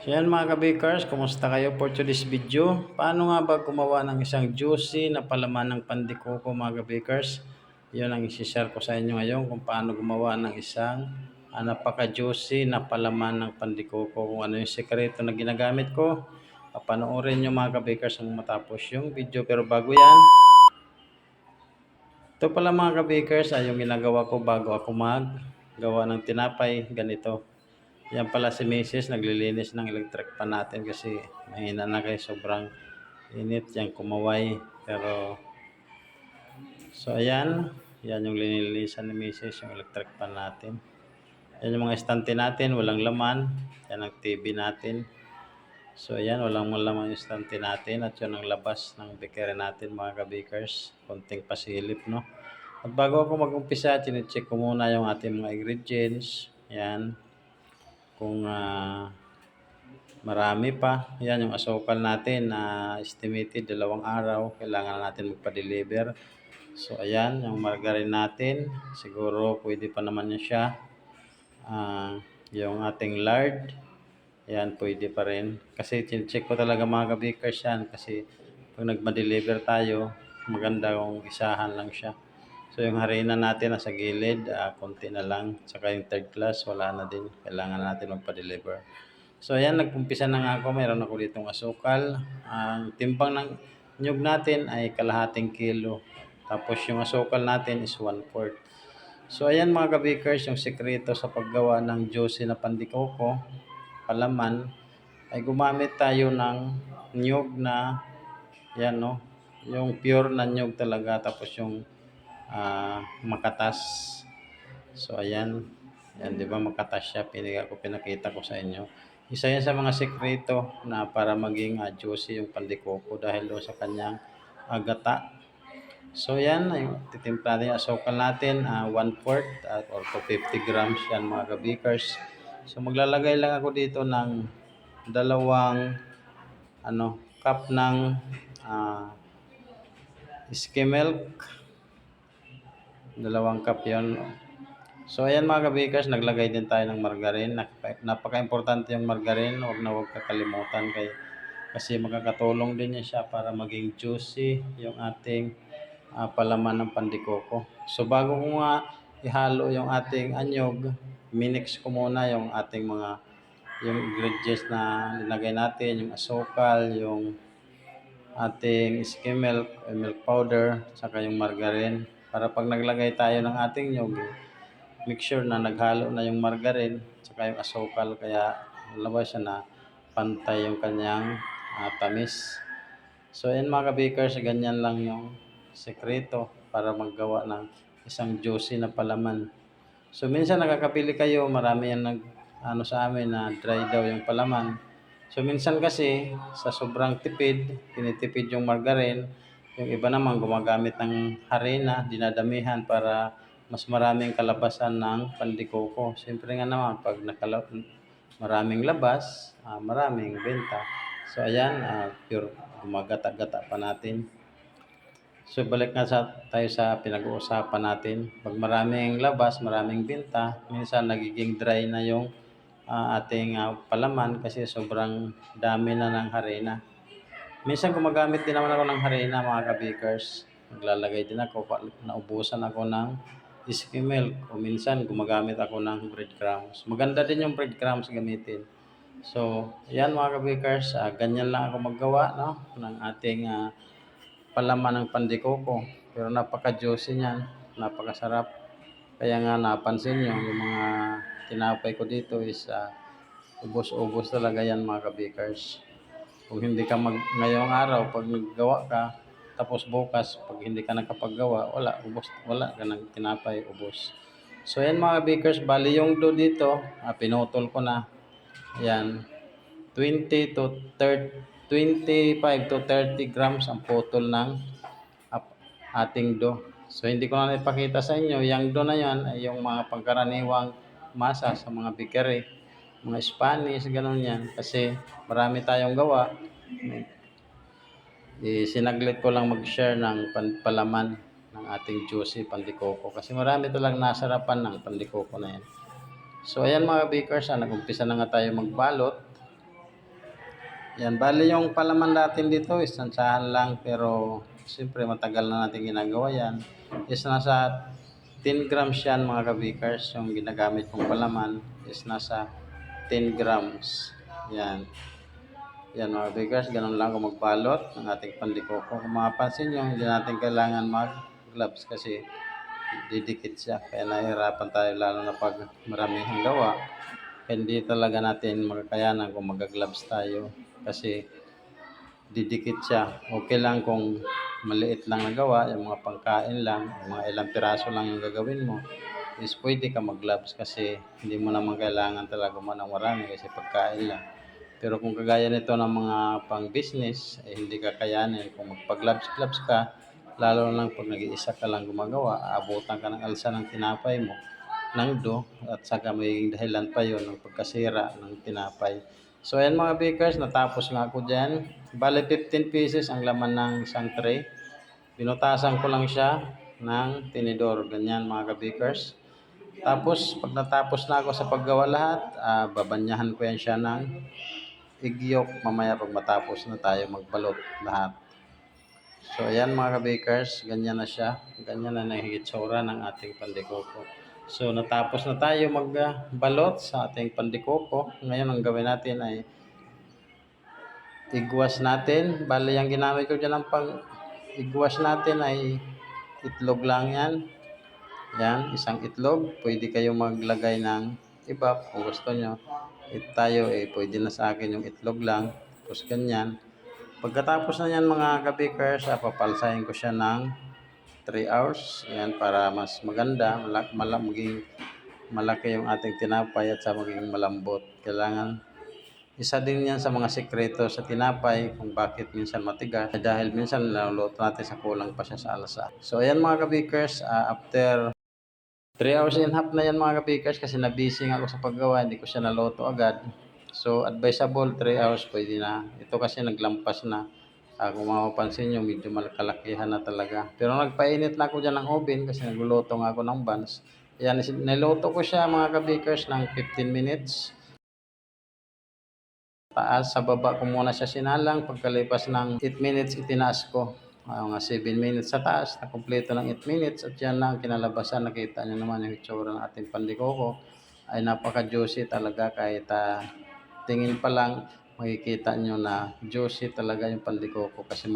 So yan mga kabikers, kumusta kayo for today's video? Paano nga ba gumawa ng isang juicy na palaman ng pandikoko mga kabikers? Yun ang isi-share ko sa inyo ngayon kung paano gumawa ng isang napaka-juicy na palaman ng pandikoko. Kung ano yung sekreto na ginagamit ko, panoorin nyo mga kabikers ang matapos yung video. Pero bago yan, ito pala mga kabikers ay yung ginagawa ko bago ako maggawa ng tinapay, ganito. Yan pala si Mrs. naglilinis ng electric pan natin kasi mahina na kayo, sobrang init yung kumaway. Pero so ayan, yan yung linilisan ni Mrs. yung electric pan natin. Yan yung mga estante natin, walang laman. Yan ang TV natin. So ayan, walang laman yung estante natin at yun ang labas ng bakery natin mga kabakers. Konting pasilip, no? At bago ako mag-umpisa, chinecheck ko muna yung ating mga ingredients. Yan. Kung marami pa, yan yung asukal natin na estimated 2 araw, kailangan natin magpa-deliver. So ayan, yung margarine natin, siguro pwede pa naman niya siya. Yung ating lard, yan pwede pa rin. Kasi check ko talaga mga kabakers yan, kasi pag nagma-deliver tayo, maganda kung isahan lang siya. So yung harina natin nasa gilid, konti na lang. Saka yung third class, wala na din. Kailangan natin magpa-deliver. So ayan, nagpumpisa na nga ako. Mayroon ako ditong asukal. Ang timbang ng nyug natin ay 1/2 kilo. Tapos yung asukal natin is 1/4. So ayan mga kabakers, yung sekreto sa paggawa ng juicy na pandikoko, palaman, ay gumamit tayo ng nyug na, yan no, yung pure na nyug talaga. Tapos yung makatas. So ayan, yan, di ba makatas siya, pinakita ko sa inyo. Isa yan sa mga sekreto na para maging juicy yung pandikoko dahil doon sa kanyang gata. So yan, titimpla natin yung asukal natin, 1/4 or 250 grams yan mga kabakers. So maglalagay lang ako dito ng 2 cup ng skim milk. 2 cup yon. So ayan mga kabakers, naglagay din tayo ng margarine. Napaka-importante yung margarine, huwag kakalimutan kasi makakatulong din siya para maging juicy yung ating palaman ng pandikoko. So bago ko nga ihalo yung ating anyog, minix ko muna yung ating yung ingredients na nilagay natin, yung asukal, yung ating skim milk, milk powder, saka yung margarine. Para pag naglagay tayo ng ating nyog, make sure na naghalo na yung margarine saka yung asukal, kaya labas siya na pantay yung kanyang tamis. So yan mga kabakers, ganyan lang yung sekreto para maggawa ng isang juicy na palaman. So minsan nakakapili kayo, marami yan sa amin na dry daw yung palaman. So minsan kasi sa sobrang tipid, tinitipid yung margarine. Yung iba naman gumagamit ng harina, dinadamihan para mas maraming kalabasan ng pandikoko. Siyempre nga naman pag maraming labas, maraming benta. So ayan, pure gumagata-gata pa natin. So balik nga tayo sa pinag-uusapan natin. Pag maraming labas, maraming benta, minsan nagiging dry na yung ating palaman kasi sobrang dami na ng harina. Minsan gumagamit din naman ako ng harina mga kabakers. Naglalagay din ako, naubusan ako ng skim milk, o minsan gumagamit ako ng breadcrumbs. Maganda din yung breadcrumbs gamitin. So yan mga kabakers, ganyan lang ako maggawa, no, ng ating palaman ng pandikoko. Pero napaka-juicy niyan, napakasarap. Kaya nga napansin nyo, yung mga tinapay ko dito is ubos-ubos talaga yan mga kabakers. Kung hindi ka ngayong araw, pag naggawa ka, tapos bukas, pag hindi ka nakapaggawa, wala ka ng tinapay, ubos. So yan mga bakers, bali yung dough dito, pinutol ko na. Ayan, 25 to 30 grams ang putol ng ating dough. So hindi ko na ipakita sa inyo, yung dough na yan ay yung mga pangkaraniwang masa sa mga bakery, mga Spanish, ganun yan. Kasi marami tayong gawa. Sinaglit ko lang mag-share ng palaman ng ating juicy pandikoko. Kasi marami talagang nasarapan ng pandikoko na yan. So ayan mga bakers, nag-umpisa na nga tayo magbalot. Yan, bali yung palaman natin dito is tansahan lang pero siyempre matagal na natin ginagawa yan. Is nasa 10 grams yan mga kabikers, yung ginagamit kong palaman is nasa 10 grams. Yan. Yan mga kabikers, ganun lang kung magbalot ng ating pandikoko. Kung mapapansin nyo, hindi natin kailangan mag-gloves kasi didikit siya. Kaya nahihirapan tayo lalo na pag maraming gawa. Hindi talaga natin makakayanan kung mag-gloves tayo kasi didikit siya. Okay lang kung maliit lang na gawa, yung mga pangkain lang, yung mga ilang piraso lang yung gagawin mo, is pwede ka mag-gloves kasi hindi mo naman kailangan talaga mo ng marami kasi pagkain lang. Pero kung kagaya nito ng mga pang-business, eh, hindi ka kayanin. Kung magpa-gloves-gloves ka, lalo lang pag nag-iisa ka lang gumagawa, aabutan ka ng alsa ng tinapay mo ng do at saka may dahilan pa yon ng pagkasira ng tinapay. So ayan mga bakers, natapos nga ako dyan. Bale 15 pieces ang laman ng isang tray. Binutasan ko lang siya ng tinidor, ganyan mga kabakers. Tapos pag natapos na ako sa paggawa lahat, babanyahan ko yan siya ng egg yolk mamaya pag matapos na tayo magbalot lahat. So ayan mga kabakers, ganyan na siya. Ganyan na nahihitsura ng ating pandikoko. So natapos na tayo magbalot sa ating pandikoko. Ngayon ang gawin natin ay igwas natin. Bali yung ginamit ko dyan ng pang igwas natin ay itlog lang yan. Yan, isang itlog. Pwede kayo maglagay ng iba kung gusto nyo. Tayo pwede na sa akin yung itlog lang. Tapos ganyan. Pagkatapos na yan mga kabakers, papalsahin ko siya ng 3 hours. Ayan, para mas maganda, maging malaki yung ating tinapay at sa maging malambot. Kailangan, isa din yan sa mga sekreto sa tinapay kung bakit minsan matigas. Dahil minsan naluluto natin sa kulang pa siya sa alsa. So ayan mga kabakers, after 3 hours and a half na yan mga kabakers kasi nabusy ako sa paggawa, hindi ko siya naluto agad. So, advisable 3 hours pwede na. Ito kasi naglampas na. Kung mapapansin nyo, medyo malakalakihan na talaga. Pero nagpainit na ako dyan ng oven kasi nagluluto nga ako ng buns. Yan, niluto ko siya mga kabakers ng 15 minutes. Taas, sa baba ko muna siya sinalang. Pagkalipas ng 8 minutes, itinaas ko. Mga 7 minutes sa taas, na kumpleto ng 8 minutes. At yan na ang kinalabasan. Nakita nyo naman yung itsura ng ating pandikoko. Ay napaka-juicy talaga kahit tingin pa lang makikita nyo na juicy talaga yung pandikoko kasi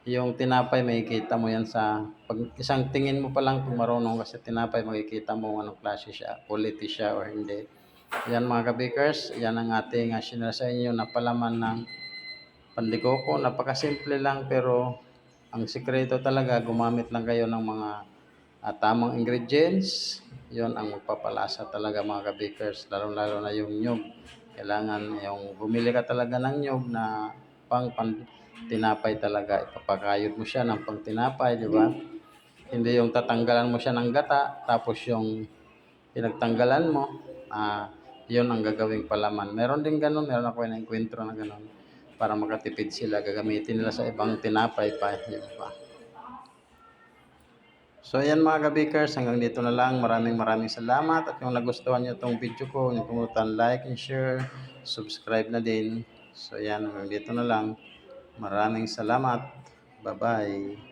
yung tinapay makikita mo yan sa pag isang tingin mo pa lang kung marunong ka sa tinapay makikita mo anong klase siya, quality siya or hindi. Yan mga kabakers, yan ang ating sinara sa inyo na palaman ng pandikoko. Napakasimple lang pero ang sikreto talaga gumamit lang kayo ng mga tamang ingredients. Yon ang magpapalasa talaga mga kabakers, lalo na yung nyug. Kailangan yung bumili ka talaga ng nyug na pang tinapay talaga. Ipapakayod mo siya ng pang tinapay, di ba? Hindi yung tatanggalan mo siya ng gata, tapos yung pinagtanggalan mo, yun ang gagawing palaman. Meron din ganun, meron ako na-enkwentro na ganun. Para makatipid sila, gagamitin nila sa ibang tinapay pa, di ba? So ayan mga kabakers, hanggang dito na lang. Maraming salamat. At kung nagustuhan nyo itong video ko, huwag kalimutan like and share, subscribe na din. So ayan, hanggang dito na lang. Maraming salamat. Bye-bye.